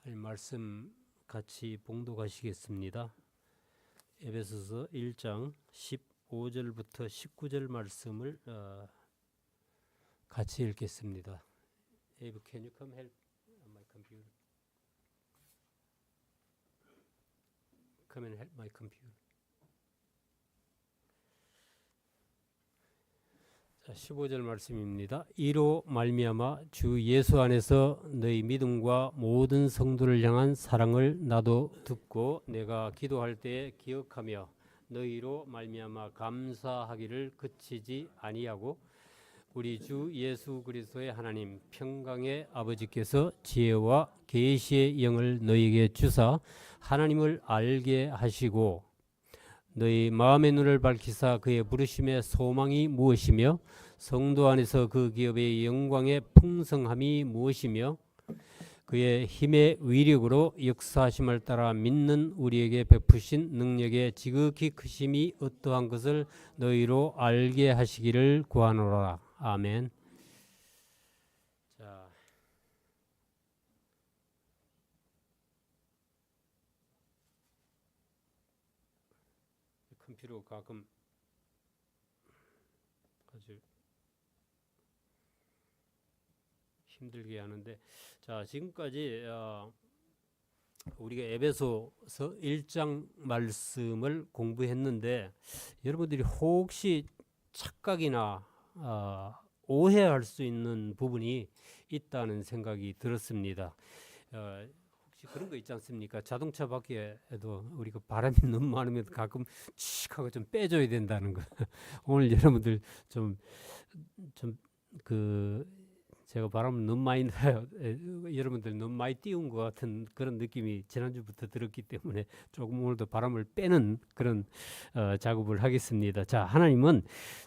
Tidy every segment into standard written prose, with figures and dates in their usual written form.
할 말씀 같이 봉독하시겠습니다. 에베소서 1장 15절부터 19절 말씀을 같이 읽겠습니다. Abe, can you come help my computer? Come and help my computer. 자, 15절 말씀입니다. 이로 말미암아 주 예수 안에서 너희 믿음과 모든 성도를 향한 사랑을 나도 듣고 내가 기도할 때에 기억하며 너희로 말미암아 감사하기를 그치지 아니하고 우리 주 예수 그리스도의 하나님 평강의 아버지께서 지혜와 계시의 영을 너희에게 주사 하나님을 알게 하시고 너희 마음의 눈을 밝히사 그의 부르심의 소망이 무엇이며 성도 안에서 그 기업의 영광의 풍성함이 무엇이며 그의 힘의 위력으로 역사하심을 따라 믿는 우리에게 베푸신 능력의 지극히 크심이 어떠한 것을 너희로 알게 하시기를 구하노라. 아멘. 자, 컴퓨터 가끔 아주 힘들게 하는데, 자, 지금까지 우리가 에베소서 1장 말씀을 공부했는데 여러분들이 혹시 착각이나 오해할 수 있는 부분이 있다는 생각이 들었습니다. 혹시 그런 거 있지 않습니까? 자동차 바퀴에도 우리가 바람이 너무 많으면 가끔 칙 하고 좀 빼줘야 된다는 거. 오늘 여러분들 제가 바람을 너무 많이 나요. 여러분들 너무 많이 띄운 것 같은 그런 느낌이 지난주부터 들었기 때문에 조금 오늘도 바람을 빼는 그런 작업을 하겠습니다. 자, 하나님은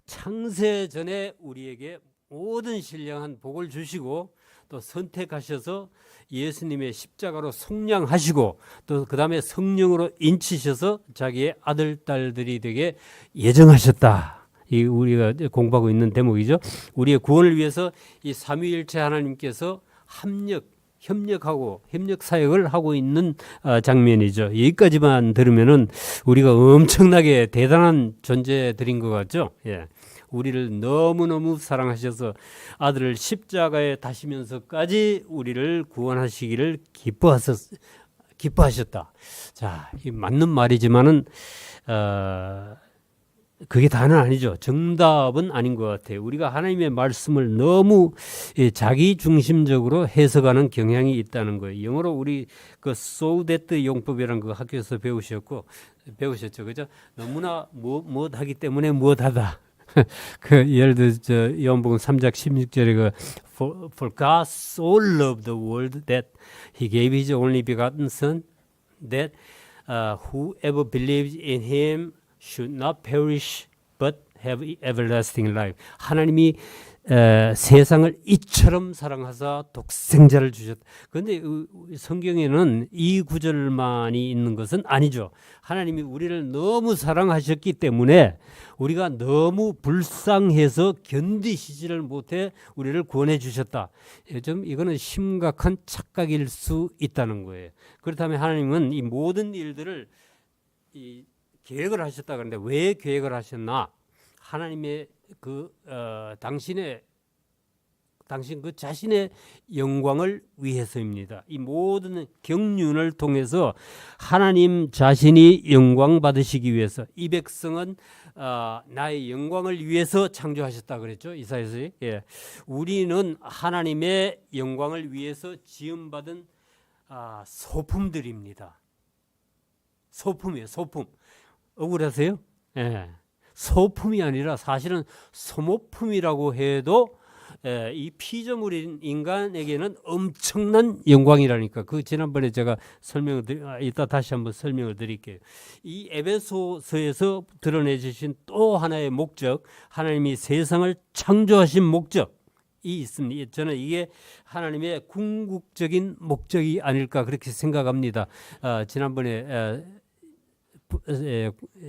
창세 전에 우리에게 모든 신령한 복을 주시고 또 선택하셔서 예수님의 십자가로 속량하시고 또 그 다음에 성령으로 인치셔서 자기의 아들, 딸들이 되게 예정하셨다. 이 우리가 공부하고 있는 대목이죠. 우리의 구원을 위해서 이 삼위일체 하나님께서 협력하고 협력 사역을 하고 있는 장면이죠. 여기까지만 들으면은 우리가 엄청나게 대단한 존재들인 것 같죠. 예. 우리를 너무너무 사랑하셔서 아들을 십자가에 다시면서까지 우리를 구원하시기를 기뻐하셨다. 자, 이 맞는 말이지만은 그게 다는 아니죠. 정답은 아닌 것 같아요. 우리가 하나님의 말씀을 너무 자기 중심적으로 해석하는 경향이 있다는 거예요. 영어로 우리 그 so that 용법이라는 거 학교에서 배우셨죠, 그죠? 너무나 무엇하기 때문에 무엇하다. 그 예를 들어 요한복음 3장 16절에 그 for God so loved the world that he gave his only begotten son that whoever believes in him should not perish but have everlasting life. 하나님이 세상을 이처럼 사랑하사 독생자를 주셨다. 그런데 성경에는 이 구절만이 있는 것은 아니죠. 하나님이 우리를 너무 사랑하셨기 때문에 우리가 너무 불쌍해서 견디시지를 못해 우리를 구원해 주셨다. 좀 이거는 심각한 착각일 수 있다는 거예요. 그렇다면 하나님은 이 모든 일들을 계획을 하셨다. 그런데 왜 계획을 하셨나? 하나님의 당신 그 자신의 영광을 위해서입니다. 이 모든 경륜을 통해서 하나님 자신이 영광 받으시기 위해서 이 백성은 나의 영광을 위해서 창조하셨다 그랬죠. 이사야서. 예. 우리는 하나님의 영광을 위해서 지음받은 소품들입니다. 소품이에요. 소품. 억울하세요? 예. 소품이 아니라 사실은 소모품이라고 해도 이 피조물인 인간에게는 엄청난 영광이라니까. 그 지난번에 제가 이따 다시 한번 설명을 드릴게요. 이 에베소서에서 드러내 주신 또 하나의 목적, 하나님이 세상을 창조하신 목적이 있습니다. 저는 이게 하나님의 궁극적인 목적이 아닐까 그렇게 생각합니다. 지난번에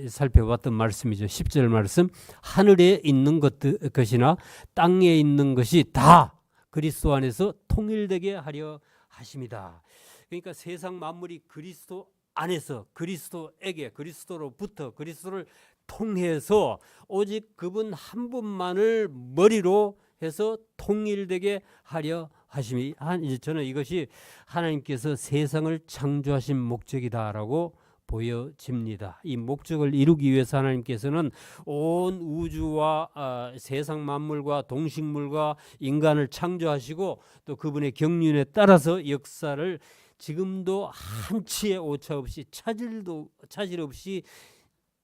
살펴봤던 말씀이죠. 10절 말씀. 하늘에 있는 것이나 땅에 있는 것이 다 그리스도 안에서 통일되게 하려 하십니다. 그러니까 세상 만물이 그리스도 안에서 그리스도에게 그리스도로부터 그리스도를 통해서 오직 그분 한 분만을 머리로 해서 통일되게 하려 하심이 저는 이것이 하나님께서 세상을 창조하신 목적이다라고 보여집니다. 이 목적을 이루기 위해서 하나님께서는 온 우주와 세상 만물과 동식물과 인간을 창조하시고 또 그분의 경륜에 따라서 역사를 지금도 한치의 오차 없이 차질 없이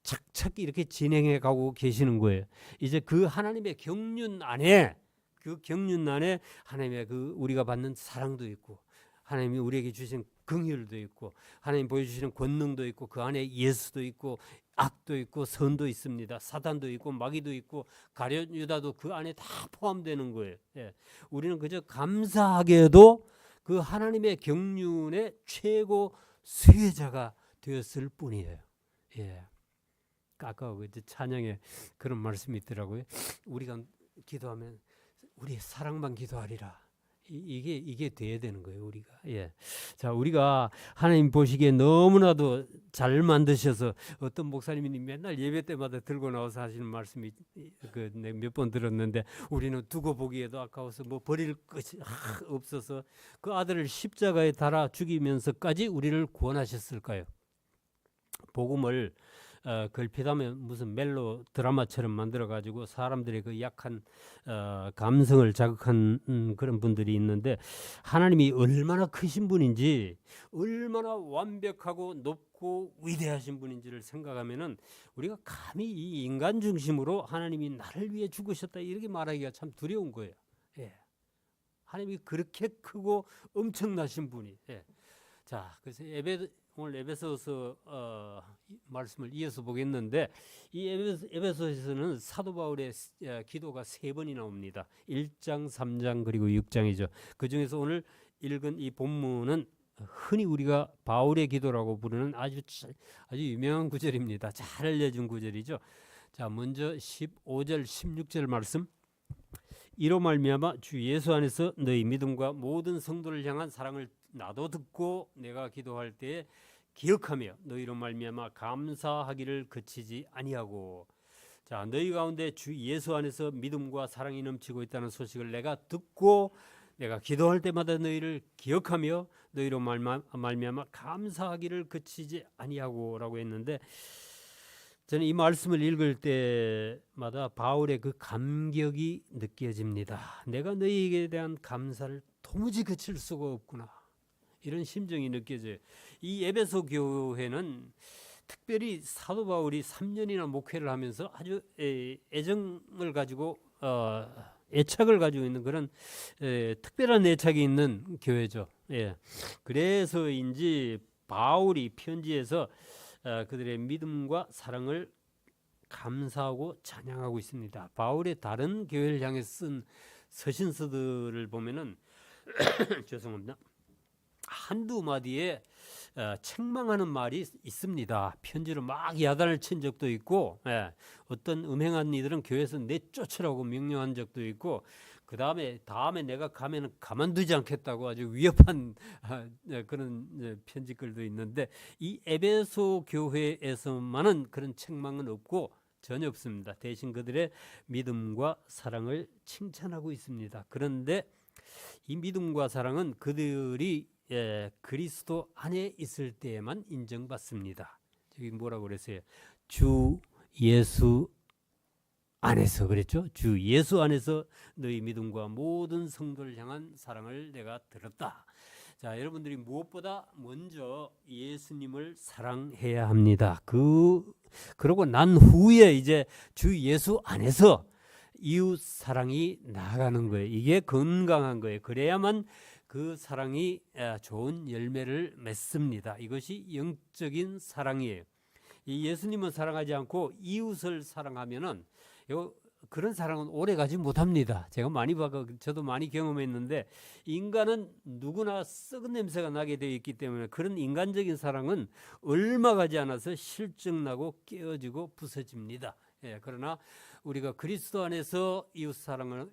착착 이렇게 진행해 가고 계시는 거예요. 이제 그 하나님의 경륜 안에 하나님의 그 우리가 받는 사랑도 있고 하나님이 우리에게 주신 긍휼도 있고 하나님 보여주시는 권능도 있고 그 안에 예수도 있고 악도 있고 선도 있습니다. 사단도 있고 마귀도 있고 가룟 유다도 그 안에 다 포함되는 거예요. 예. 우리는 그저 감사하게도 그 하나님의 경륜의 최고 수혜자가 되었을 뿐이에요. 예. 아까 그 찬양에 그런 말씀이 있더라고요. 우리가 기도하면 우리 사랑만 기도하리라. 이게 돼야 되는 거예요, 우리가. 예. 자, 우리가 하나님 보시기에 너무나도 잘 만드셔서 어떤 목사님이 맨날 예배 때마다 들고 나와서 하시는 말씀이 몇 번 들었는데 우리는 두고 보기에도 아까워서 뭐 버릴 것이 없어서 그 아들을 십자가에 달아 죽이면서까지 우리를 구원하셨을까요? 복음을 걸핏하면 무슨 멜로 드라마처럼 만들어가지고 사람들의 그 약한 감성을 자극한 그런 분들이 있는데 하나님이 얼마나 크신 분인지 얼마나 완벽하고 높고 위대하신 분인지를 생각하면은 우리가 감히 이 인간 중심으로 하나님이 나를 위해 죽으셨다 이렇게 말하기가 참 두려운 거예요. 예. 하나님이 그렇게 크고 엄청나신 분이. 예. 자, 그래서 오늘 에베소서 말씀을 이어서 보겠는데 이 에베소에서는 사도 바울의 기도가 3번이 나옵니다. 1장, 3장 그리고 6장이죠. 그중에서 오늘 읽은 이 본문은 흔히 우리가 바울의 기도라고 부르는 아주 유명한 구절입니다. 잘 알려진 구절이죠. 자, 먼저 15절, 16절 말씀. 이로 말미암아 주 예수 안에서 너희 믿음과 모든 성도를 향한 사랑을 나도 듣고 내가 기도할 때에 기억하며 너희로 말미암아 감사하기를 그치지 아니하고. 자, 너희 가운데 주 예수 안에서 믿음과 사랑이 넘치고 있다는 소식을 내가 듣고 내가 기도할 때마다 너희를 기억하며 너희로 말미암아 감사하기를 그치지 아니하고라고 했는데 저는 이 말씀을 읽을 때마다 바울의 그 감격이 느껴집니다. 내가 너희에게 대한 감사를 도무지 그칠 수가 없구나. 이런 심정이 느껴져요. 이 에베소 교회는 특별히 사도 바울이 3년이나 목회를 하면서 아주 애정을 가지고 애착을 가지고 있는 그런 특별한 애착이 있는 교회죠. 예. 그래서인지 바울이 편지에서 그들의 믿음과 사랑을 감사하고 찬양하고 있습니다. 바울의 다른 교회를 향해 쓴 서신서들을 보면은 죄송합니다. 한두 마디에 책망하는 말이 있습니다. 편지로 막 야단을 친 적도 있고 어떤 음행한 이들은 교회에서 내쫓으라고 명령한 적도 있고 그 다음에 내가 가면 가만두지 않겠다고 아주 위협한 그런 편지글도 있는데 이 에베소 교회에서만은 그런 책망은 없고 전혀 없습니다. 대신 그들의 믿음과 사랑을 칭찬하고 있습니다. 그런데 이 믿음과 사랑은 그들이 그리스도 안에 있을 때에만 인정받습니다. 저기 뭐라고 그랬어요? 주 예수 안에서 그랬죠. 주 예수 안에서 너희 믿음과 모든 성도를 향한 사랑을 내가 들었다. 자, 여러분들이 무엇보다 먼저 예수님을 사랑해야 합니다. 그러고 난 후에 이제 주 예수 안에서 이웃 사랑이 나아가는 거예요. 이게 건강한 거예요. 그래야만 그 사랑이 좋은 열매를 맺습니다. 이것이 영적인 사랑이에요. 이 예수님은 사랑하지 않고 이웃을 사랑하면은 그런 사랑은 오래 가지 못합니다. 제가 저도 많이 경험했는데 인간은 누구나 썩은 냄새가 나게 되어 있기 때문에 그런 인간적인 사랑은 얼마 가지 않아서 실증나고 깨어지고 부서집니다. 그러나 우리가 그리스도 안에서 이웃 사랑을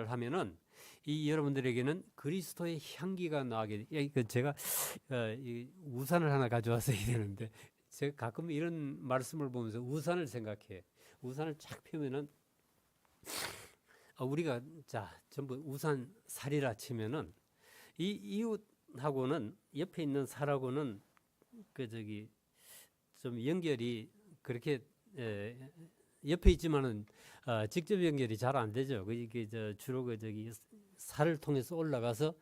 하면은 이 여러분들에게는 그리스도의 향기가 나게. 제가 이 우산을 하나 가져와서 해야 되는데 제가 가끔 이런 말씀을 보면서 우산을 생각해. 우산을 쫙 펴면은 우리가 자 전부 우산 살이라 치면은 이 이웃하고는 옆에 있는 살하고는 좀 연결이 그렇게 옆에 있지만은 직접 연결이 잘 안 되죠. 이게 주로 살을 통해서 올라가서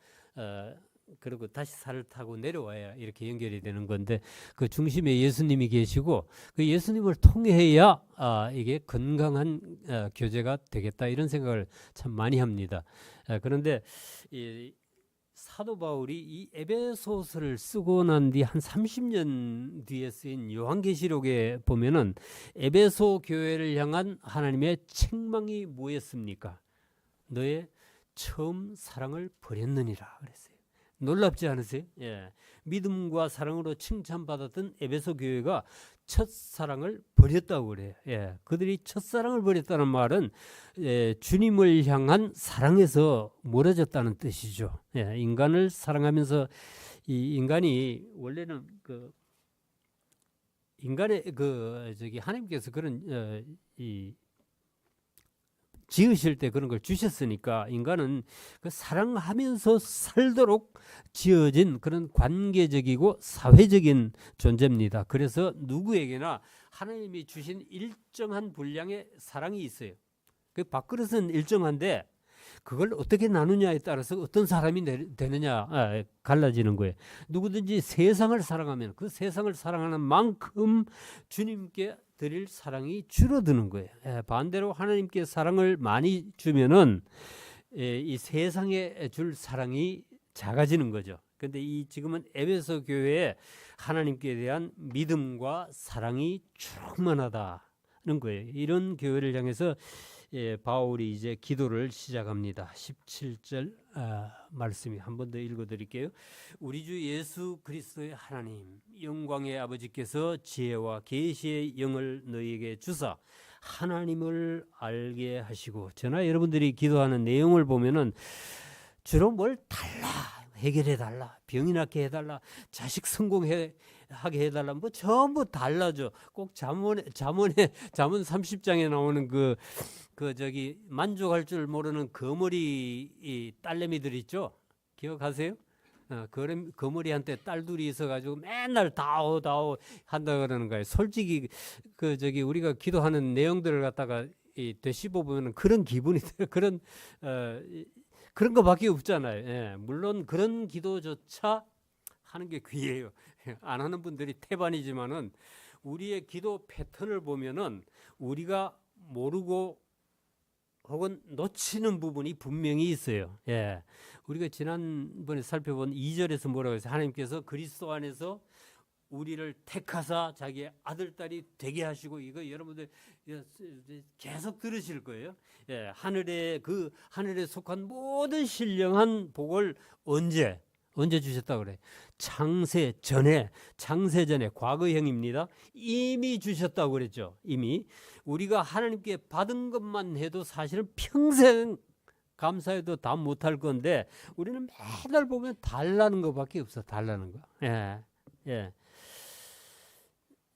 그리고 다시 살을 타고 내려와야 이렇게 연결이 되는 건데 그 중심에 예수님이 계시고 그 예수님을 통해야 이게 건강한 교제가 되겠다 이런 생각을 참 많이 합니다. 그런데 이 사도 바울이 이 에베소서를 쓰고 난 뒤 한 30년 뒤에 쓰인 요한계시록에 보면은 에베소 교회를 향한 하나님의 책망이 뭐였습니까? 너의 처음 사랑을 버렸느니라 그랬어요. 놀랍지 않으세요? 예. 믿음과 사랑으로 칭찬받았던 에베소 교회가 첫사랑을 버렸다고 그래요. 예. 그들이 첫사랑을 버렸다는 말은 주님을 향한 사랑에서 멀어졌다는 뜻이죠. 예. 인간을 사랑하면서 이 인간이 원래는 인간의 하나님께서 그런 지으실 때 그런 걸 주셨으니까 인간은 그 사랑하면서 살도록 지어진 그런 관계적이고 사회적인 존재입니다. 그래서 누구에게나 하나님이 주신 일정한 분량의 사랑이 있어요. 그 밥그릇은 일정한데 그걸 어떻게 나누냐에 따라서 어떤 사람이 되느냐 갈라지는 거예요. 누구든지 세상을 사랑하면 그 세상을 사랑하는 만큼 주님께 드릴 사랑이 줄어드는 거예요. 반대로 하나님께 사랑을 많이 주면은 이 세상에 줄 사랑이 작아지는 거죠. 근데 이 지금은 에베소 교회에 하나님께 대한 믿음과 사랑이 충만하다는 거예요. 이런 교회를 향해서 바울이 이제 기도를 시작합니다. 17절 말씀이 한 번 더 읽어드릴게요. 우리 주 예수 그리스도의 하나님 영광의 아버지께서 지혜와 계시의 영을 너희에게 주사 하나님을 알게 하시고 저나 여러분들이 기도하는 내용을 보면은 주로 뭘 달라 해결해 달라 병이 낫게 해달라 자식 성공하게 해달라 뭐 전부 달라져. 꼭 잠언 30장에 나오는 만족할 줄 모르는 거머리 딸내미들 있죠. 기억하세요? 거머리한테 딸둘이 있어가지고 맨날 다오 한다 그러는 거예요. 솔직히 우리가 기도하는 내용들을 갖다가 되씹어 보면 그런 기분이 들어요. 그런 거밖에 없잖아요. 예, 물론 그런 기도조차 하는 게 귀해요. 안 하는 분들이 태반이지만은 우리의 기도 패턴을 보면은 우리가 모르고 혹은 놓치는 부분이 분명히 있어요. 예. 우리가 지난번에 살펴본 2절에서 뭐라고 했어요? 하나님께서 그리스도 안에서 우리를 택하사 자기의 아들 딸이 되게 하시고 이거 여러분들 계속 들으실 거예요. 예. 하늘에 속한 모든 신령한 복을 언제 주셨다고 그래? 창세 전에 과거형입니다. 이미 주셨다고 그랬죠. 이미 우리가 하나님께 받은 것만 해도 사실은 평생 감사해도 다 못할 건데 우리는 매달 보면 달라는 것밖에 없어. 달라는 거. 예.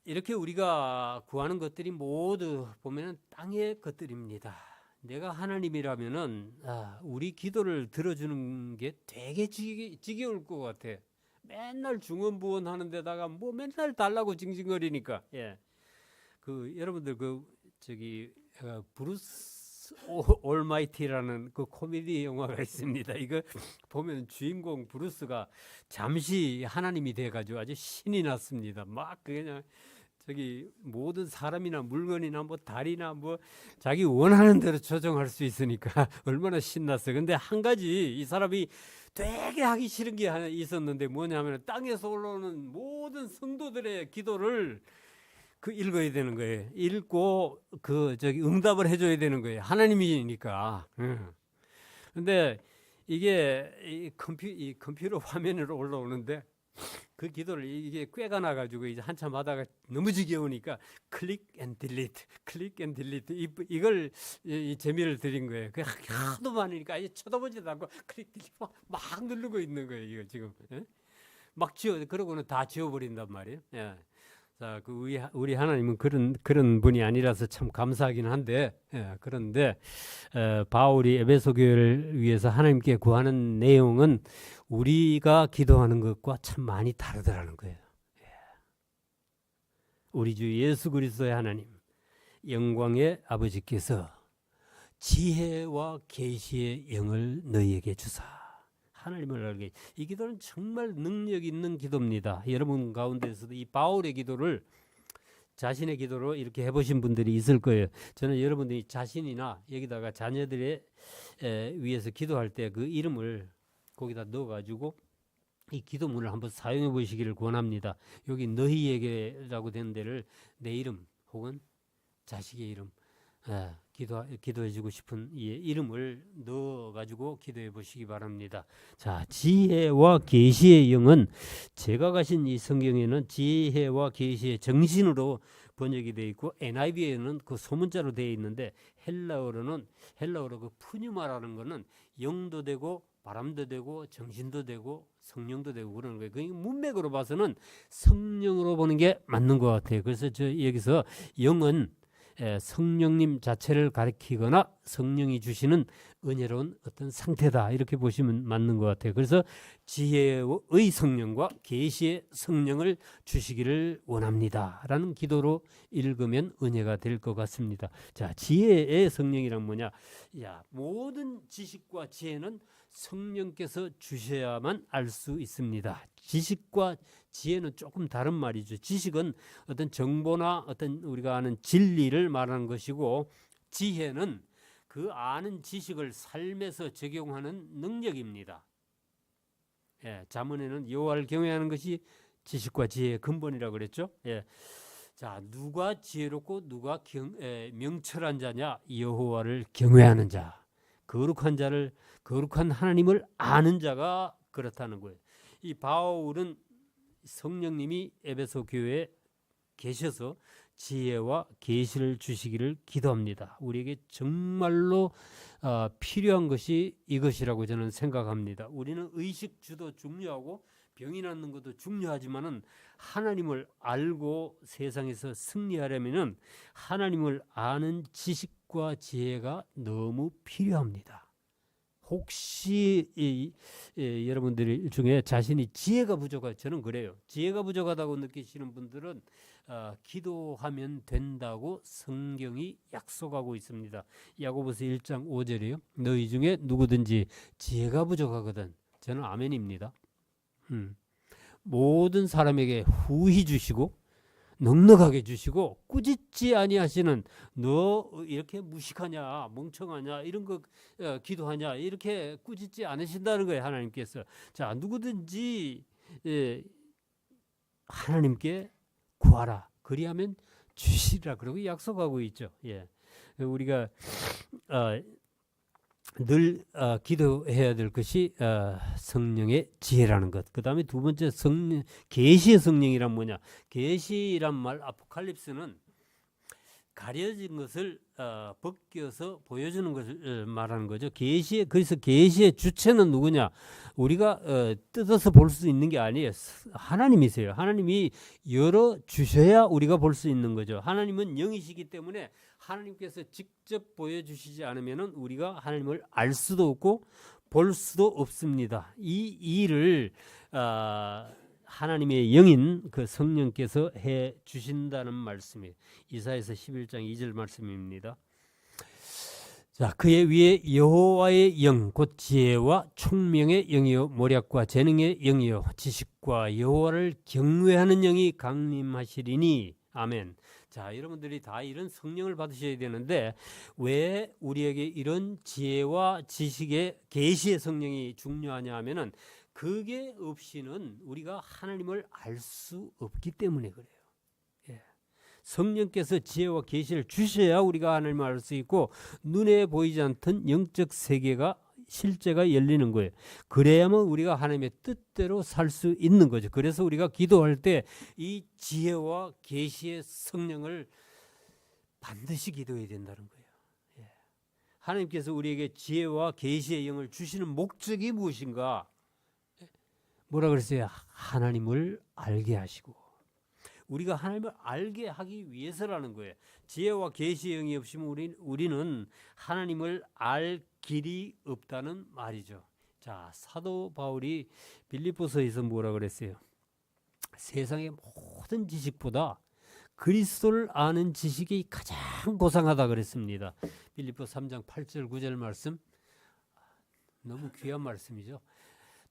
이렇게 우리가 구하는 것들이 모두 보면은 땅의 것들입니다. 내가 하나님이라면은 우리 기도를 들어주는 게 되게 지겨울 것 같아. 맨날 중언부언 하는 데다가 뭐 맨날 달라고 징징거리니까. 예. 여러분들 브루스 올마이티라는 그 코미디 영화가 있습니다. 이거 보면 주인공 브루스가 잠시 하나님이 돼가지고 아주 신이 났습니다. 막 그냥 모든 사람이나 물건이나 뭐 달이나 뭐 자기 원하는 대로 조정할 수 있으니까 얼마나 신났어요. 근데 한 가지 이 사람이 되게 하기 싫은 게 하나 있었는데 뭐냐면 땅에서 올라오는 모든 성도들의 기도를 읽어야 되는 거예요. 읽고 응답을 해줘야 되는 거예요. 하나님이니까. 근데 이게 이 컴퓨터 화면으로 올라오는데 그 기도를 이게 꾀가 나가지고 이제 한참 하다가 너무 지겨우니까 클릭 앤 딜리트, 클릭 앤 딜리트 이걸 이 재미를 드린 거예요. 그 하도 많으니까 이제 쳐다보지도 않고 클릭 딜리트 막 누르고 있는 거예요. 이거 지금 예? 막 그러고는 다 지워버린단 말이에요. 예. 자, 그 우리 하나님은 그런 분이 아니라서 참 감사하긴 한데, 예, 그런데 바울이 에베소 교회를 위해서 하나님께 구하는 내용은 우리가 기도하는 것과 참 많이 다르더라는 거예요. 예. 우리 주 예수 그리스도의 하나님, 영광의 아버지께서 지혜와 계시의 영을 너희에게 주사. 하나님을 알게. 이 기도는 정말 능력 있는 기도입니다. 여러분 가운데서도 이 바울의 기도를 자신의 기도로 이렇게 해보신 분들이 있을 거예요. 저는 여러분들이 자신이나 여기다가 자녀들의 위해서 기도할 때 그 이름을 거기다 넣어가지고 이 기도문을 한번 사용해 보시기를 권합니다. 여기 너희에게라고 된 데를 내 이름 혹은 자식의 이름 기도해주고 싶은 이 이름을 넣어가지고 기도해 보시기 바랍니다. 자, 지혜와 계시의 영은 제가 가신 이 성경에는 지혜와 계시의 정신으로 번역이 되어 있고 NIV에는 그 소문자로 되어 있는데 헬라어로 그 푸뉴마라는 거는 영도 되고 바람도 되고 정신도 되고 성령도 되고 그러는 거예요. 그 문맥으로 봐서는 성령으로 보는 게 맞는 것 같아요. 그래서 저 여기서 영은 성령님 자체를 가리키거나 성령이 주시는 은혜로운 어떤 상태다 이렇게 보시면 맞는 것 같아요. 그래서 지혜의 성령과 계시의 성령을 주시기를 원합니다 라는 기도로 읽으면 은혜가 될 것 같습니다. 자, 지혜의 성령이란 뭐냐? 야, 모든 지식과 지혜는 성령께서 주셔야만 알 수 있습니다. 지식과 지혜는 조금 다른 말이죠. 지식은 어떤 정보나 어떤 우리가 아는 진리를 말하는 것이고 지혜는 그 아는 지식을 삶에서 적용하는 능력입니다. 예, 잠언에는 여호와를 경외하는 것이 지식과 지혜의 근본이라고 그랬죠. 예. 자, 누가 지혜롭고 누가 명철한 자냐? 여호와를 경외하는 자. 거룩한 하나님을 아는 자가 그렇다는 거예요. 이 바울은 성령님이 에베소 교회에 계셔서 지혜와 계시를 주시기를 기도합니다. 우리에게 정말로 필요한 것이 이것이라고 저는 생각합니다. 우리는 의식 주도 중요하고 병이 낫는 것도 중요하지만은 하나님을 알고 세상에서 승리하려면은 하나님을 아는 지식과 지혜가 너무 필요합니다. 혹시 여러분들 중에 자신이 지혜가 부족하다, 저는 그래요. 지혜가 부족하다고 느끼시는 분들은 기도하면 된다고 성경이 약속하고 있습니다. 야고보서 1장 5절이요. 너희 중에 누구든지 지혜가 부족하거든. 저는 아멘입니다. 모든 사람에게 후히 주시고 넉넉하게 주시고 꾸짖지 아니하시는 너 이렇게 무식하냐 멍청하냐 이런 거 기도하냐 이렇게 꾸짖지 않으신다는 거예요. 하나님께서. 자, 누구든지 하나님께 구하라 그리하면 주시리라 그러고 약속하고 있죠. 예. 우리가 늘 기도해야 될 것이 성령의 지혜라는 것. 그 다음에 두 번째 계시의 성령이란 뭐냐? 계시란 말 아포칼립스는 가려진 것을 벗겨서 보여주는 것을 말하는 거죠. 그래서 계시의 주체는 누구냐? 우리가 뜯어서 볼 수 있는 게 아니에요. 하나님이세요. 하나님이 열어 주셔야 우리가 볼 수 있는 거죠. 하나님은 영이시기 때문에 하나님께서 직접 보여주시지 않으면 우리가 하나님을 알 수도 없고 볼 수도 없습니다. 이 일을 하나님의 영인 그 성령께서 해 주신다는 말씀이에요. 이사야서 11장 2절 말씀입니다. 자, 그의 위에 여호와의 영, 곧 지혜와 총명의 영이요 모략과 재능의 영이요 지식과 여호와를 경외하는 영이 강림하시리니 아멘. 자, 여러분들이 다 이런 성령을 받으셔야 되는데 왜 우리에게 이런 지혜와 지식의 계시의 성령이 중요하냐 하면은 그게 없이는 우리가 하나님을 알 수 없기 때문에 그래요. 예. 성령께서 지혜와 계시를 주셔야 우리가 하나님을 알 수 있고 눈에 보이지 않던 영적 세계가 실제가 열리는 거예요. 그래야만 우리가 하나님의 뜻대로 살 수 있는 거죠. 그래서 우리가 기도할 때 이 지혜와 계시의 성령을 반드시 기도해야 된다는 거예요. 예. 하나님께서 우리에게 지혜와 계시의 영을 주시는 목적이 무엇인가? 뭐라 그랬어요? 하나님을 알게 하시고, 우리가 하나님을 알게 하기 위해서라는 거예요. 지혜와 계시의 영이 없으면 우리는 하나님을 알 길이 없다는 말이죠. 자, 사도 바울이 빌립보서에서 뭐라 그랬어요? 세상의 모든 지식보다 그리스도를 아는 지식이 가장 고상하다 그랬습니다. 빌립보 3장 8절 9절 말씀, 너무 귀한 말씀이죠.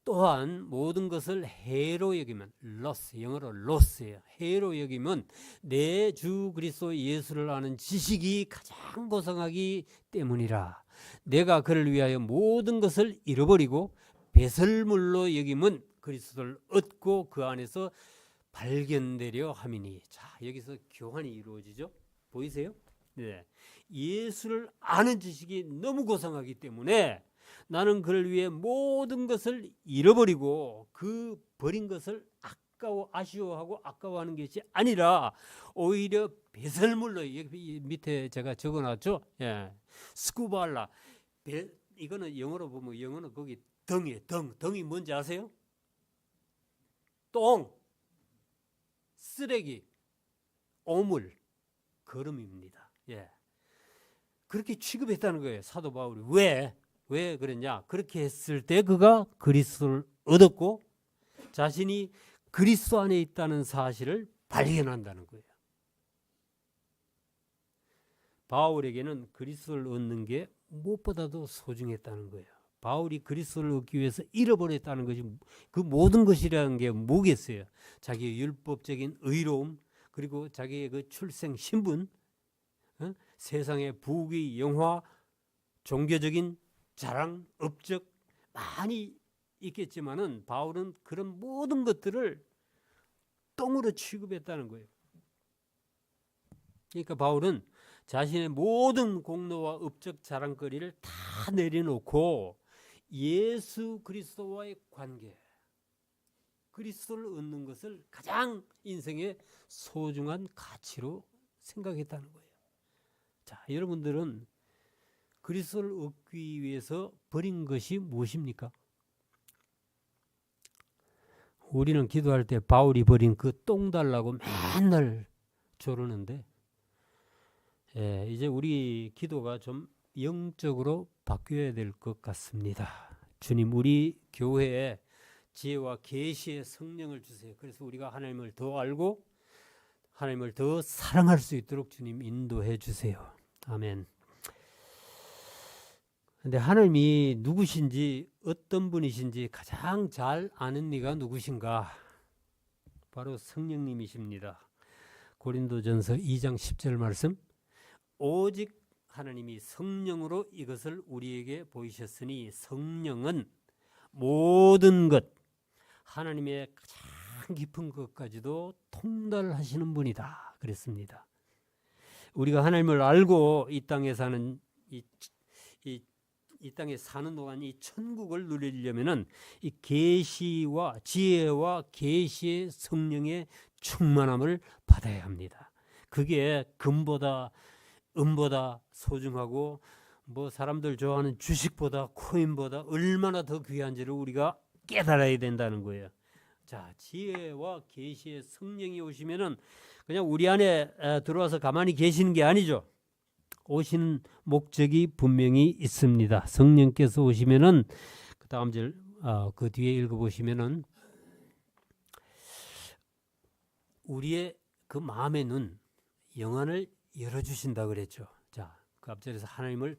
또한 모든 것을 해로 여기면, 로스, 영어로 로스예요. 해로 여기면 내 주 그리스도 예수를 아는 지식이 가장 고상하기 때문이라. 내가 그를 위하여 모든 것을 잃어버리고 배설물로 여기면 그리스도를 얻고 그 안에서 발견되려 함이니. 자, 여기서 교환이 이루어지죠. 보이세요? 네. 예수를 아는 지식이 너무 고상하기 때문에 나는 그를 위해 모든 것을 잃어버리고 그 버린 것을 아쉬워하고 아까워하는 것이 아니라 오히려 배설물로, 여기 밑에 제가 적어놨죠. 예. 스쿠발라. 이거는 영어로 보면, 영어는 거기 덩이에요. 덩이 뭔지 아세요? 똥, 쓰레기, 오물, 거름입니다. 예. 그렇게 취급했다는 거예요, 사도 바울이. 왜 그랬냐? 그렇게 했을 때 그가 그리스도를 얻었고 자신이 그리스도 안에 있다는 사실을 발견한다는 거예요. 바울에게는 그리스도를 얻는 게 무엇보다도 소중했다는 거예요. 바울이 그리스도를 얻기 위해서 잃어버렸다는 것이, 그 모든 것이라는 게 뭐겠어요? 자기의 율법적인 의로움, 그리고 자기의 그 출생 신분, 세상의 부귀 영화, 종교적인 자랑, 업적 많이 있겠지만은 바울은 그런 모든 것들을 똥으로 취급했다는 거예요. 그러니까 바울은 자신의 모든 공로와 업적 자랑거리를 다 내려놓고 예수 그리스도와의 관계, 그리스도를 얻는 것을 가장 인생의 소중한 가치로 생각했다는 거예요. 자, 여러분들은 그리스도를 얻기 위해서 버린 것이 무엇입니까? 우리는 기도할 때 바울이 버린 그 똥 달라고 맨날 조르는데, 이제 우리 기도가 좀 영적으로 바뀌어야 될 것 같습니다. 주님, 우리 교회에 지혜와 계시의 성령을 주세요. 그래서 우리가 하나님을 더 알고 하나님을 더 사랑할 수 있도록 주님 인도해 주세요. 아멘. 근데 하나님이 누구신지, 어떤 분이신지 가장 잘 아는 이가 누구신가? 바로 성령님이십니다. 고린도전서 2장 10절 말씀, 오직 하나님이 성령으로 이것을 우리에게 보이셨으니 성령은 모든 것, 하나님의 가장 깊은 것까지도 통달하시는 분이다 그랬습니다. 우리가 하나님을 알고 이 땅에 사는 이 땅에 사는 동안 이 천국을 누리려면은 이 계시와 지혜와 계시의 성령의 충만함을 받아야 합니다. 그게 금보다 은보다 소중하고 뭐 사람들 좋아하는 주식보다 코인보다 얼마나 더 귀한지를 우리가 깨달아야 된다는 거예요. 자, 지혜와 계시의 성령이 오시면은 그냥 우리 안에 들어와서 가만히 계시는 게 아니죠. 오시는 목적이 분명히 있습니다. 성령께서 오시면은 그 다음 절, 그 뒤에 읽어보시면은 우리의 그 마음의 눈, 영안을 열어주신다 그랬죠. 자, 그 앞절에서 하나님을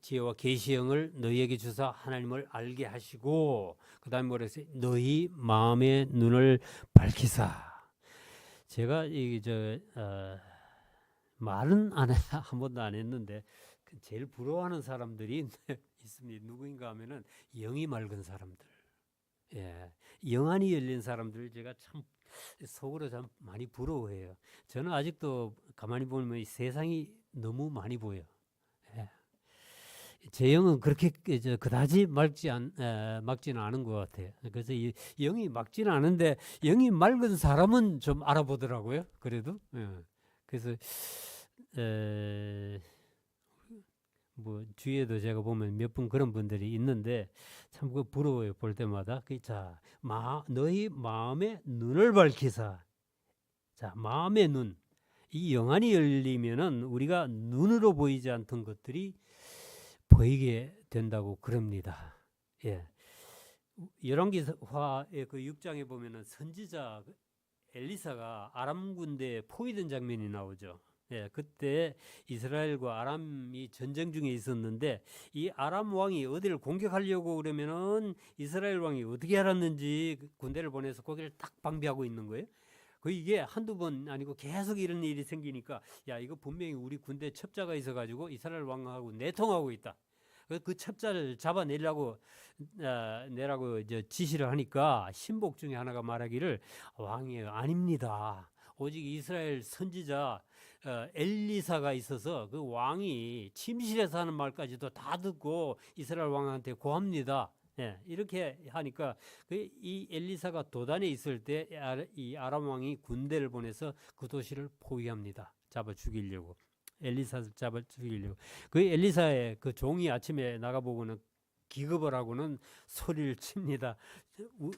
지혜와 계시형을 너희에게 주사 하나님을 알게 하시고, 그 다음에 뭐라 했어요? 너희 마음의 눈을 밝히사. 제가 말은 한 번도 안 했는데 제일 부러워하는 사람들이 있습니다. 누구인가 하면은 영이 맑은 사람들, 영안이 열린 사람들 제가 참 속으로 참 많이 부러워해요. 저는 아직도 가만히 보면 세상이 너무 많이 보여. 제 영은 그렇게 그다지 막지는 않은 것 같아요. 그래서 이 영이 막지는 않은데 영이 맑은 사람은 좀 알아보더라고요. 그래도 그래서 에, 뭐 주위에도 제가 보면 몇 분 그런 분들이 있는데 참 그 부러워요. 볼 때마다 자 너희 마음의 눈을 밝히사. 자 마음의 눈. 이 영안이 열리면은 우리가 눈으로 보이지 않던 것들이 보이게 된다고 그럽니다. 예. 열왕기화의 그 6장에 보면은 선지자 엘리사가 아람 군대에 포위된 장면이 나오죠. 예, 그때 이스라엘과 아람이 전쟁 중에 있었는데 이 아람 왕이 어디를 공격하려고 그러면은 이스라엘 왕이 어떻게 알았는지 군대를 보내서 거기를 딱 방비하고 있는 거예요. 이게 한두 번 아니고 계속 이런 일이 생기니까 야 이거 분명히 우리 군대 첩자가 있어가지고 이스라엘 왕하고 내통하고 있다. 그 첩자를 잡아내려고 내라고 이제 지시를 하니까 신복 중에 하나가 말하기를 왕이 아닙니다. 오직 이스라엘 선지자 엘리사가 있어서 그 왕이 침실에서 하는 말까지도 다 듣고 이스라엘 왕한테 고합니다. 예, 이렇게 하니까 이 엘리사가 도단에 있을 때 이 아람 왕이 군대를 보내서 그 도시를 포위합니다. 잡아 죽이려고. 엘리사를 잡아 죽이려고. 그 엘리사의 그 종이 아침에 나가보고는 기겁을 하고는 소리를 칩니다.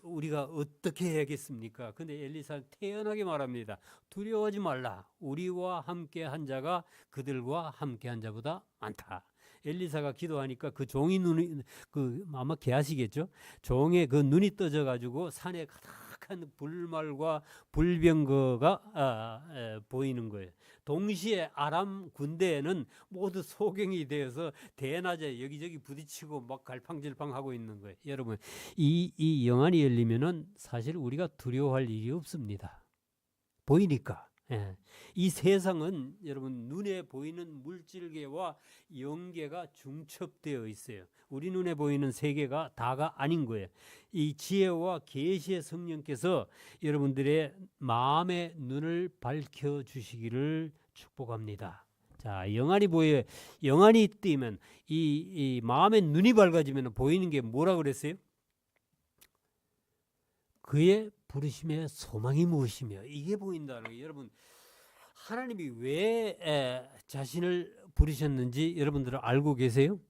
우리가 어떻게 해야겠습니까? 근데 엘리사는 태연하게 말합니다. 두려워하지 말라. 우리와 함께 한 자가 그들과 함께 한 자보다 많다. 엘리사가 기도하니까 그 종이 눈이 아마 개하시겠죠. 종의 그 눈이 떠져 가지고 산에 가득한 불말과 불병거가 보이는 거예요. 동시에 아람 군대에는 모두 소경이 되어서 대낮에 여기저기 부딪히고 막 갈팡질팡하고 있는 거예요. 여러분 이 영안이 열리면은 사실 우리가 두려워할 일이 없습니다. 보이니까. 예. 이 세상은 여러분 눈에 보이는 물질계와 영계가 중첩되어 있어요. 우리 눈에 보이는 세계가 다가 아닌 거예요. 이 지혜와 계시의 성령께서 여러분들의 마음의 눈을 밝혀 주시기를 축복합니다. 자, 영안이 뜨면 이 마음의 눈이 밝아지면 보이는 게 뭐라 그랬어요? 그의 부르심의 소망이 무엇이며 이게 보인다는 거예요. 여러분 하나님이 왜 자신을 부르셨는지 여러분들은 알고 계세요?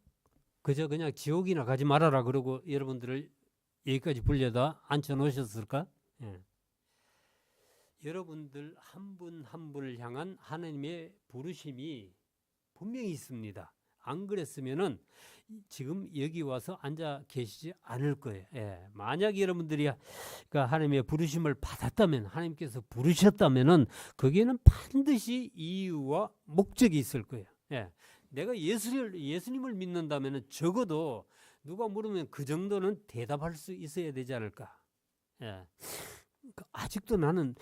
그저 그냥 지옥이나 가지 말아라 그러고 여러분들을 여기까지 불려다 앉혀놓으셨을까? 예. 여러분들 한 분 한 분을 향한 하나님의 부르심이 분명히 있습니다. 안 그랬으면은 지금 여기 와서 앉아 계시지 않을 거예요. 예. 만약 여러분들이 그러니까 하나님의 부르심을 받았다면 하나님께서 부르셨다면은 거기에는 반드시 이유와 목적이 있을 거예요. 예. 내가 예수님을 믿는다면은 적어도 누가 물으면 그 정도는 대답할 수 있어야 되지 않을까? 예. 아직도 나는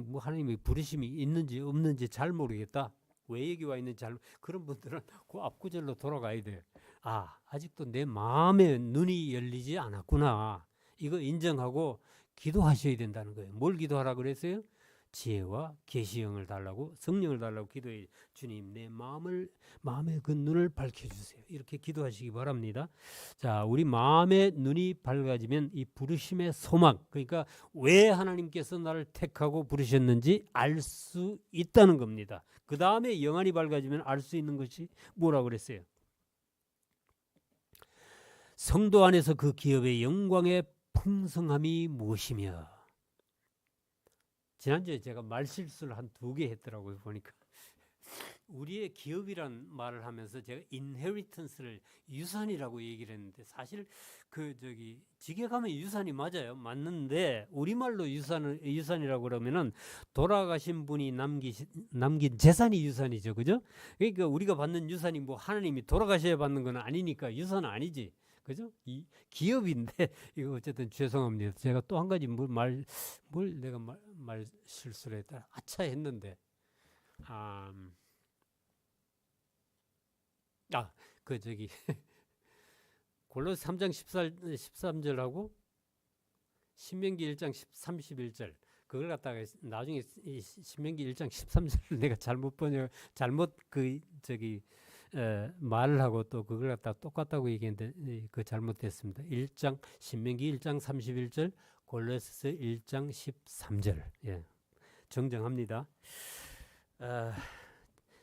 뭐 하나님의 부르심이 있는지 없는지 잘 모르겠다. 왜 여기 와 있는지 그런 분들은 그 앞구절로 돌아가야 돼요. 아직도 내 마음의 눈이 열리지 않았구나. 이거 인정하고 기도하셔야 된다는 거예요. 뭘 기도하라 그랬어요? 지혜와 계시형을 달라고 성령을 달라고 기도해. 주님 내 마음의 그 눈을 밝혀주세요. 이렇게 기도하시기 바랍니다. 자, 우리 마음의 눈이 밝아지면 이 부르심의 소망, 그러니까 왜 하나님께서 나를 택하고 부르셨는지 알 수 있다는 겁니다. 그 다음에 영안이 밝아지면 알 수 있는 것이 뭐라고 그랬어요? 성도 안에서 그 기업의 영광의 풍성함이 무엇이며. 지난주에 제가 말실수를 한 2개 했더라고요. 보니까 우리의 기업이란 말을 하면서 제가 인헤리턴스를 유산이라고 얘기를 했는데 사실 직역하면 유산이 맞는데 우리말로 유산이라고 그러면은 돌아가신 분이 남긴 재산이 유산이죠. 그죠? 그러니까 우리가 받는 유산이 뭐 하나님이 돌아가셔야 받는 건 아니니까 유산은 아니지. 그죠? 이 기업인데 이거 어쨌든 죄송합니다. 제가 또 한 가지 뭘 내가 말 실수를 했다. 아차 했는데 골로새 3장 13절하고 신명기 1장 31절 그걸 갖다가 나중에 신명기 1장 13절을 내가 잘못 말을 하고 또 그걸 갖다 똑같다고 얘기했는데 그 잘못됐습니다. 신명기 1장 31절, 골로새서 1장 13절. 예, 정정합니다.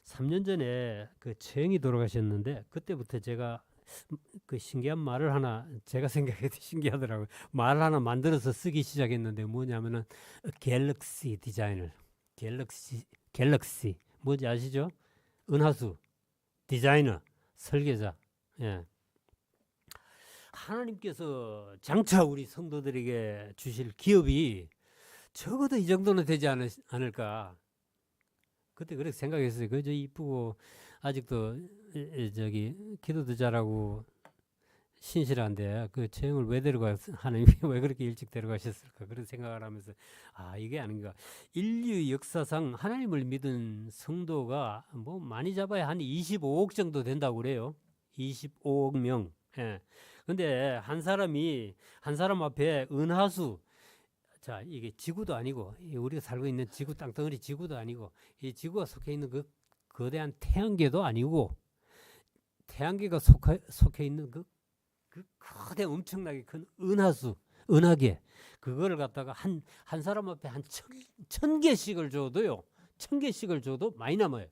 3년 전에 그 처형이 돌아가셨는데 그때부터 제가 그 신기한 말을 하나 제가 생각해도 신기하더라고요. 말 하나 만들어서 쓰기 시작했는데 뭐냐면은 갤럭시 디자이너, 갤럭시 뭔지 아시죠? 은하수 디자이너, 설계자. 예. 하나님께서 장차 우리 성도들에게 주실 기업이 적어도 이 정도는 되지 않을까. 그때 그렇게 생각했어요. 그저 이쁘고 아직도 저기 기도도 잘하고 신실한데 그 처형을 왜 하나님이 왜 그렇게 일찍 데려가셨을까 그런 생각을 하면서 이게 아닌가. 인류 역사상 하나님을 믿은 성도가 뭐 많이 잡아야 한 25억 정도 된다고 그래요. 25억 명. 예. 근데 한 사람 앞에 은하수, 자, 이게 지구도 아니고 우리가 살고 있는 지구 땅덩어리 지구도 아니고 이 지구가 속해 있는 그 거대한 태양계도 아니고 태양계가 속해 있는 그 거대 엄청나게 큰 은하계 그거를 갖다가 한 사람 앞에 한 1,000개씩을 줘도요. 1,000개씩을 줘도 많이 남아요.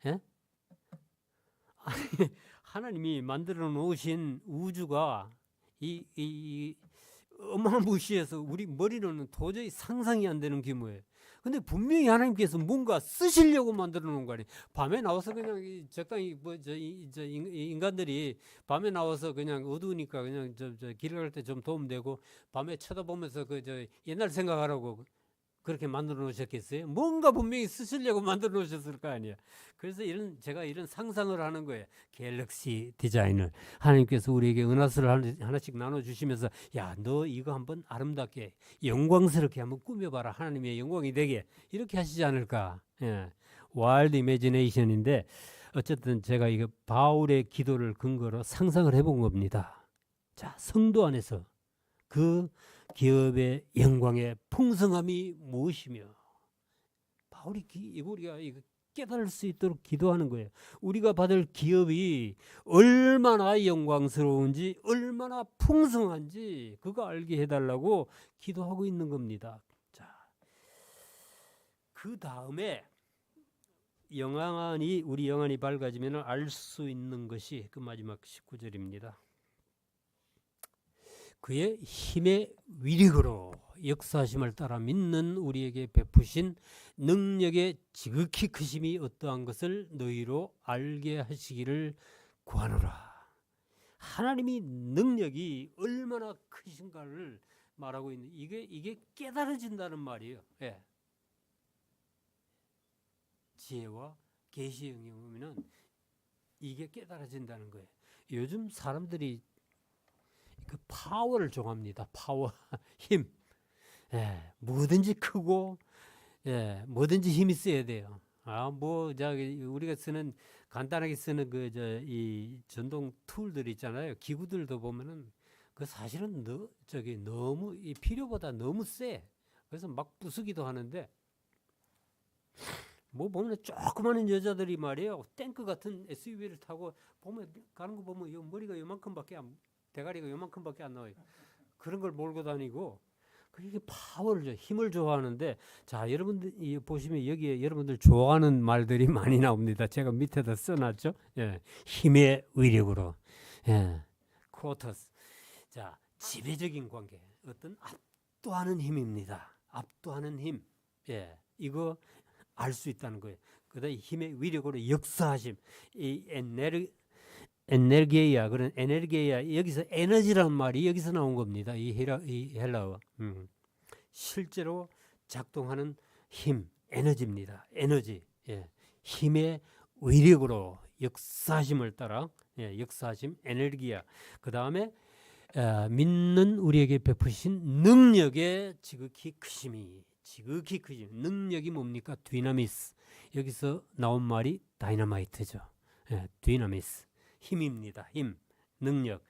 예? 아니, 하나님이 만들어 놓으신 우주가 이 어마무시해서 우리 머리로는 도저히 상상이 안 되는 규모예요. 근데 분명히 하나님께서 뭔가 쓰시려고 만들어 놓은 거 아니에요. 밤에 나와서 그냥 적당히 인간들이 밤에 나와서 그냥 어두우니까 그냥 길 갈 때 좀 도움 되고 밤에 쳐다보면서 옛날 생각하라고 그렇게 만들어 놓으셨겠어요? 뭔가 분명히 쓰시려고 만들어 놓으셨을 거 아니에요. 그래서 제가 이런 상상을 하는 거예요. 갤럭시 디자인을 하나님께서 우리에게 은하수를 하나씩 나눠주시면서 너 이거 한번 아름답게 영광스럽게 한번 꾸며봐라. 하나님의 영광이 되게 이렇게 하시지 않을까. 예. 와일드 이미지네이션인데 어쨌든 제가 이거 바울의 기도를 근거로 상상을 해본 겁니다. 자, 성도 안에서 그 기업의 영광의 풍성함이 무엇이며 바울이 우리가 이거 깨달을 수 있도록 기도하는 거예요. 우리가 받을 기업이 얼마나 영광스러운지 얼마나 풍성한지 그거 알게 해달라고 기도하고 있는 겁니다. 자, 그 다음에 우리 영안이 밝아지면 알 수 있는 것이 그 마지막 19절입니다. 그의 힘의 위력으로 역사하심을 따라 믿는 우리에게 베푸신 능력의 지극히 크심이 어떠한 것을 너희로 알게 하시기를 구하노라. 하나님이 능력이 얼마나 크신가를 말하고 있는 이게 깨달아진다는 말이에요. 예. 지혜와 계시의 영역이면 이게 깨달아진다는 거예요. 요즘 사람들이 그 파워를 좋아합니다. 파워, 힘. 예, 뭐든지 크고, 뭐든지 힘이 있어야 돼요. 우리가 간단하게 쓰는 이 전동 툴들 있잖아요. 기구들도 보면은, 그 사실은 너무, 이 필요보다 너무 세. 그래서 막 부수기도 하는데, 보면 조그마한 여자들이 말이에요. 탱크 같은 SUV를 타고 가는 거 보면 머리가 요만큼밖에 대가리가 요만큼밖에 안 나와요. 그런 걸 몰고 다니고 그게 힘을 좋아하는데 자 여러분들 보시면 여기에 여러분들 좋아하는 말들이 많이 나옵니다. 제가 밑에다 써놨죠. 예, 힘의 위력으로 쿼터스. 자 지배적인 관계 어떤 압도하는 힘입니다. 압도하는 힘. 이거 알 수 있다는 거예요. 그다음에 힘의 위력으로 역사하심. 이 에너게이아 그런 에너게이아 여기서 에너지라는 말이 여기서 나온 겁니다. 이 헬라어 실제로 작동하는 힘 에너지입니다. 에너지 힘의 위력으로 역사하심을 따라 역사하심 에너기야. 그 다음에 믿는 우리에게 베푸신 능력의 지극히 크심이 능력이 뭡니까? 디나미스. 여기서 나온 말이 다이너마이트죠. 디나미스. 힘입니다. 힘, 능력.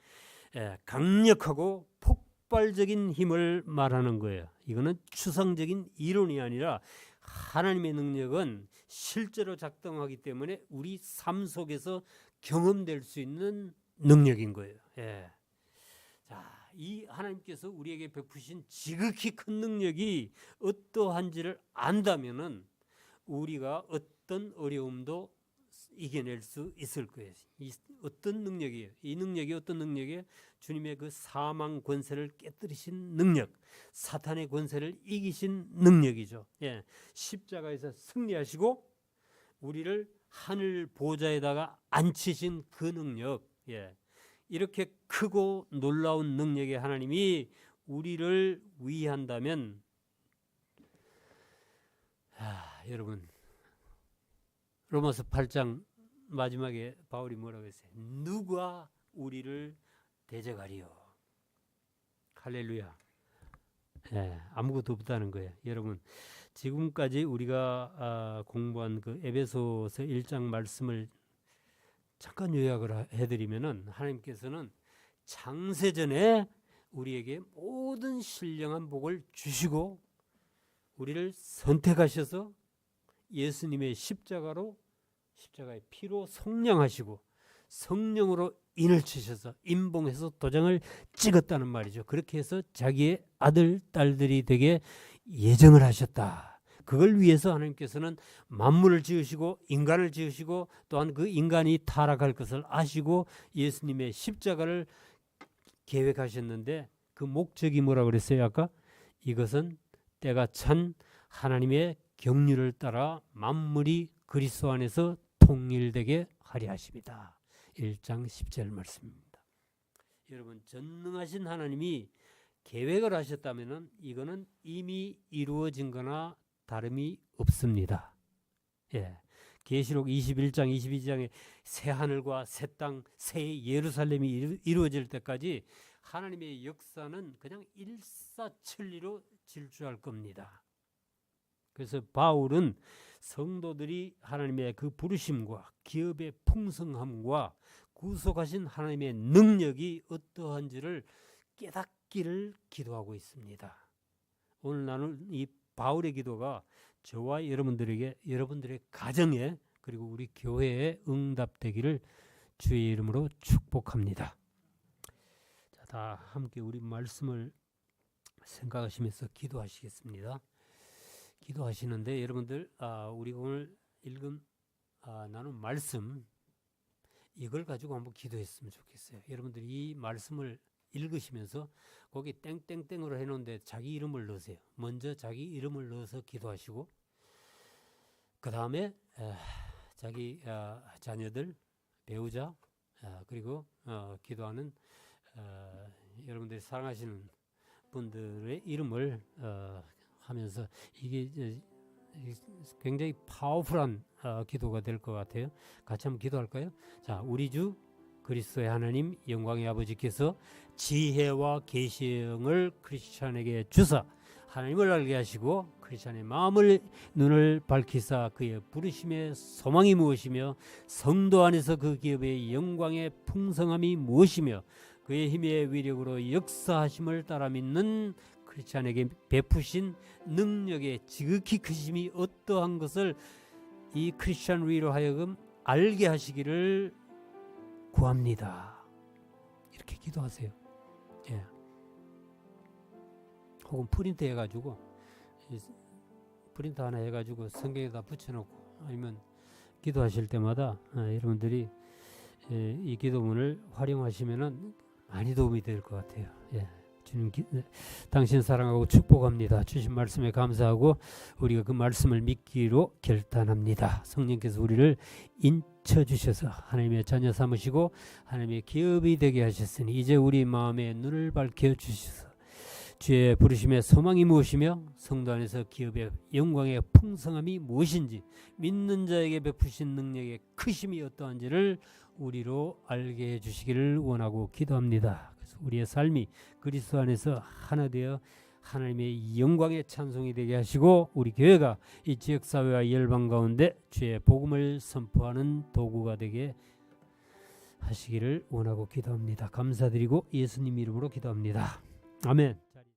강력하고 폭발적인 힘을 말하는 거예요. 이거는 추상적인 이론이 아니라 하나님의 능력은 실제로 작동하기 때문에 우리 삶 속에서 경험될 수 있는 능력인 거예요. 예. 자, 이 하나님께서 우리에게 베푸신 지극히 큰 능력이 어떠한지를 안다면은 우리가 어떤 어려움도 이겨낼 수 있을 거예요. 이 어떤 능력이에요? 이 능력이 어떤 능력이에요? 주님의 그 사망 권세를 깨뜨리신 능력, 사탄의 권세를 이기신 능력이죠. 예. 십자가에서 승리하시고 우리를 하늘 보좌에다가 앉히신 그 능력. 예. 이렇게 크고 놀라운 능력의 하나님이 우리를 위한다면, 여러분, 로마서 8장 마지막에 바울이 뭐라고 했어요? 누가 우리를 대적하리요? 할렐루야. 예, 아무것도 없다는 거예요. 여러분, 지금까지 우리가 공부한 그 에베소서 1장 말씀을 잠깐 요약을 해드리면은, 하나님께서는 창세전에 우리에게 모든 신령한 복을 주시고 우리를 선택하셔서 예수님의 십자가의 피로 속량하시고 성령으로 인을 치셔서 임봉해서 도장을 찍었다는 말이죠. 그렇게 해서 자기의 아들, 딸들이 되게 예정을 하셨다. 그걸 위해서 하나님께서는 만물을 지으시고 인간을 지으시고 또한 그 인간이 타락할 것을 아시고 예수님의 십자가를 계획하셨는데, 그 목적이 뭐라고 그랬어요? 아까 이것은 때가 찬 하나님의 경륜을 따라 만물이 그리스도 안에서 통일되게 하려 하십니다. 1장 10절 말씀입니다. 여러분, 전능하신 하나님이 계획을 하셨다면 이거는 이미 이루어진 거나 다름이 없습니다. 예. 계시록 21장 22장에 새 하늘과 새 땅, 새 예루살렘이 이루어질 때까지 하나님의 역사는 그냥 일사천리로 질주할 겁니다. 그래서 바울은 성도들이 하나님의 그 부르심과 기업의 풍성함과 구속하신 하나님의 능력이 어떠한지를 깨닫기를 기도하고 있습니다. 오늘 나는 이 바울의 기도가 저와 여러분들에게, 여러분들의 가정에, 그리고 우리 교회에 응답되기를 주의 이름으로 축복합니다. 자, 다 함께 우리 말씀을 생각하시면서 기도하시겠습니다. 기도하시는데 여러분들, 우리가 오늘 읽은 나눈 말씀, 이걸 가지고 한번 기도했으면 좋겠어요. 여러분들이 이 말씀을 읽으시면서 거기 땡땡땡으로 해놓은데 자기 이름을 넣으세요. 먼저 자기 이름을 넣어서 기도하시고, 그 다음에 자기 자녀들, 배우자, 그리고 기도하는 여러분들이 사랑하시는 분들의 이름을 하면서, 이게 굉장히 파워풀한 기도가 될 것 같아요. 같이 한번 기도할까요? 자, 우리 주 그리스도의 하나님 영광의 아버지께서 지혜와 계시의 영을 크리스찬에게 주사 하나님을 알게 하시고 크리스찬의 마음을, 눈을 밝히사 그의 부르심의 소망이 무엇이며 성도 안에서 그 기업의 영광의 풍성함이 무엇이며 그의 힘의 위력으로 역사하심을 따라 믿는 크리스찬에게 베푸신 능력의 지극히 크심이 어떠한 것을 이 크리스찬 위로 하여금 알게 하시기를 구합니다. 이렇게 기도하세요. 예. 혹은 프린트 해가지고, 프린트 하나 해가지고 성경에다 붙여놓고, 아니면 기도하실 때마다 여러분들이 이 기도문을 활용하시면은 많이 도움이 될 것 같아요. 예. 주님, 당신 사랑하고 축복합니다. 주신 말씀에 감사하고 우리가 그 말씀을 믿기로 결단합니다. 성령께서 우리를 인쳐주셔서 하나님의 자녀 삼으시고 하나님의 기업이 되게 하셨으니 이제 우리 마음의 눈을 밝혀주셔서 주의 부르심의 소망이 무엇이며 성도 안에서 기업의 영광의 풍성함이 무엇인지, 믿는 자에게 베푸신 능력의 크심이 어떠한지를 우리로 알게 해주시기를 원하고 기도합니다. 그래서 우리의 삶이 그리스도 안에서 하나 되어 하나님의 영광의 찬송이 되게 하시고 우리 교회가 이 지역사회와 열방 가운데 주의 복음을 선포하는 도구가 되게 하시기를 원하고 기도합니다. 감사드리고 예수님 이름으로 기도합니다. 아멘.